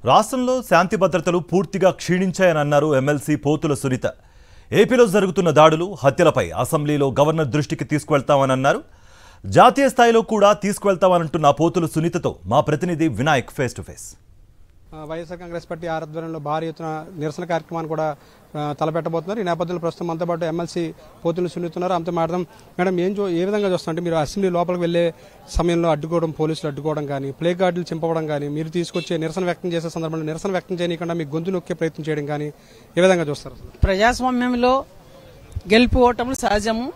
రాష్ట్రంలో శాంతి భద్రతలు పూర్తిగా క్షీణించాయని అన్నారు ఎమ్మెల్సీ పోతుల సునీత. ఏపీలో జరుగుతున్న దాడులు, హత్యలపై అసెంబ్లీలో గవర్నర్ దృష్టికి తీసుకువెళ్తామని అన్నారు. జాతీయ స్థాయిలో కూడా తీసుకువెళ్తామనంటున్న పోతుల సునీతతో మా ప్రతినిధి Vinayak face to face. YSR Congress party ఆధ్వర్యంలో భారీ ఎత్తున నిరసన కార్యక్రమాన్ని కూడా తలపెట్టబోతున్నారు. ఈ నేపథ్యంలో ప్రస్తుతం మనతో పాటు ఎమ్మెల్సీ పోతులు సునీతున్నారు. అంతా మాట్లాడదాం. మేడం, ఏ విధంగా చూస్తారంటే మీరు అసెంబ్లీ లోపలికి వెళ్లే సమయంలో అడ్డుకోవడం, పోలీసులు అడ్డుకోవడం కానీ, ప్లే కార్డులు చింపవడం కానీ, మీరు తీసుకొచ్చే నిరసన వ్యక్తం చేసే సందర్భంలో నిరసన వ్యక్తం చేయకుండా మీకు గొంతు నొక్కే ప్రయత్నం చేయడం కానీ ఏ విధంగా చూస్తారు? ప్రజాస్వామ్యంలో గెలుపు ఓటములు సహజము.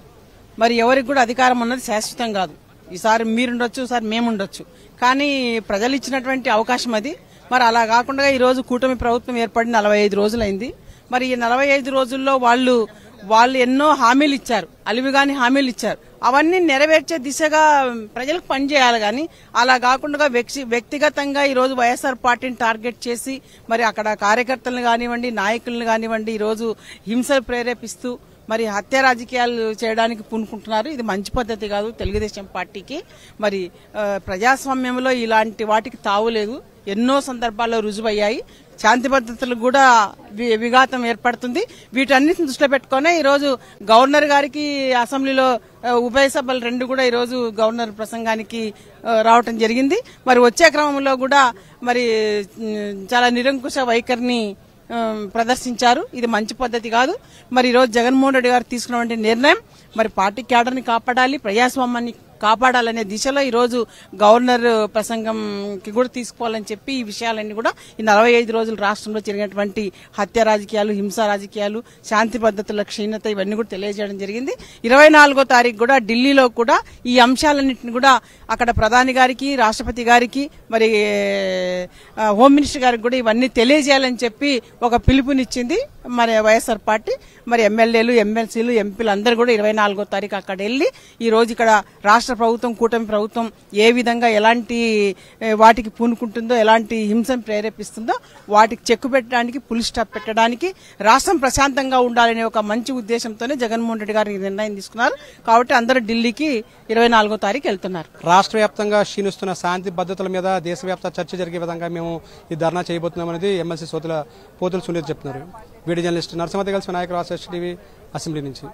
మరి ఎవరికి కూడా అధికారం అన్నది శాశ్వతం కాదు. ఈసారి మీరుండొచ్చు, ఈసారి మేముండొచ్చు, కానీ ప్రజలు ఇచ్చినటువంటి అవకాశం అది. మరి అలా కాకుండా ఈరోజు కూటమి ప్రభుత్వం ఏర్పడి 45 రోజులైంది. మరి ఈ 45 రోజుల్లో వాళ్ళు ఎన్నో హామీలు ఇచ్చారు, అలివిగాని హామీలు ఇచ్చారు. అవన్నీ నెరవేర్చే దిశగా ప్రజలకు పనిచేయాలి. కానీ అలా కాకుండా వ్యక్తిగతంగా ఈరోజు వైఎస్ఆర్ పార్టీని టార్గెట్ చేసి మరి అక్కడ కార్యకర్తలను కానివ్వండి, నాయకులను కానివ్వండి ఈరోజు హింసలు ప్రేరేపిస్తూ మరి హత్య రాజకీయాలు చేయడానికి పూనుకుంటున్నారు. ఇది మంచి పద్ధతి కాదు తెలుగుదేశం పార్టీకి. మరి ప్రజాస్వామ్యంలో ఇలాంటి వాటికి తావులేదు. ఎన్నో సందర్భాల్లో రుజువయ్యాయి. శాంతి భద్రతలకు కూడా విఘాతం ఏర్పడుతుంది. వీటన్నిటిని దృష్టిలో పెట్టుకునే ఈరోజు గవర్నర్ గారికి అసెంబ్లీలో ఉభయ సభలు 2 కూడా ఈరోజు గవర్నర్ ప్రసంగానికి రావటం జరిగింది. మరి వచ్చే క్రమంలో కూడా మరి చాలా నిరంకుశ వైఖరిని ప్రదర్శించారు. ఇది మంచి పద్ధతి కాదు. మరి ఈరోజు జగన్మోహన్ రెడ్డి గారు తీసుకున్నటువంటి నిర్ణయం మరి పార్టీ క్యాడర్ని కాపాడాలి, ప్రజాస్వామ్యాన్ని కాపాడాలనే దిశలో ఈరోజు గవర్నర్ ప్రసంగంకి కూడా తీసుకోవాలని చెప్పి ఈ విషయాలన్నీ కూడా ఈ 45 రోజులు రాష్ట్రంలో జరిగినటువంటి హత్య రాజకీయాలు, హింసా రాజకీయాలు, శాంతి భద్రతల క్షీణత ఇవన్నీ కూడా తెలియజేయడం జరిగింది. 24వ తారీఖు కూడా ఢిల్లీలో కూడా ఈ అంశాలన్నింటినీ కూడా అక్కడ ప్రధాని గారికి, రాష్ట్రపతి గారికి, మరి హోమ్ మినిస్టర్ గారికి కూడా ఇవన్నీ తెలియజేయాలని చెప్పి ఒక పిలుపునిచ్చింది మరి వైఎస్ఆర్ పార్టీ. మరి ఎమ్మెల్యేలు, ఎమ్మెల్సీలు, ఎంపీలు అందరూ కూడా 24వ తారీఖు అక్కడ వెళ్లి ఈ రోజు ఇక్కడ రాష్ట్ర ప్రభుత్వం, కూటమి ప్రభుత్వం ఏ విధంగా ఎలాంటి వాటికి పూనుకుంటుందో, ఎలాంటి హింసను ప్రేరేపిస్తుందో వాటికి చెక్కు పెట్టడానికి, పులి స్టాప్ పెట్టడానికి, రాష్ట్రం ప్రశాంతంగా ఉండాలనే ఒక మంచి ఉద్దేశంతోనే జగన్మోహన్ రెడ్డి గారు ఈ నిర్ణయం తీసుకున్నారు. కాబట్టి అందరూ ఢిల్లీకి 24వ తారీఖు వెళ్తున్నారు. రాష్ట్ర వ్యాప్తంగా క్షీణిస్తున్న శాంతి భద్రతల మీద దేశవ్యాప్త చర్చ జరిగే విధంగా మేము ఈ ధర్నా చేయబోతున్నామనేది ఎమ్మెల్సీ పోతుల సునీత చెప్తున్నారు. వీడియో జర్నలిస్ట్ నరసింహతో కలిసి వినాయక రాజశేఖర్ టీవీ, అసెంబ్లీ నుంచి.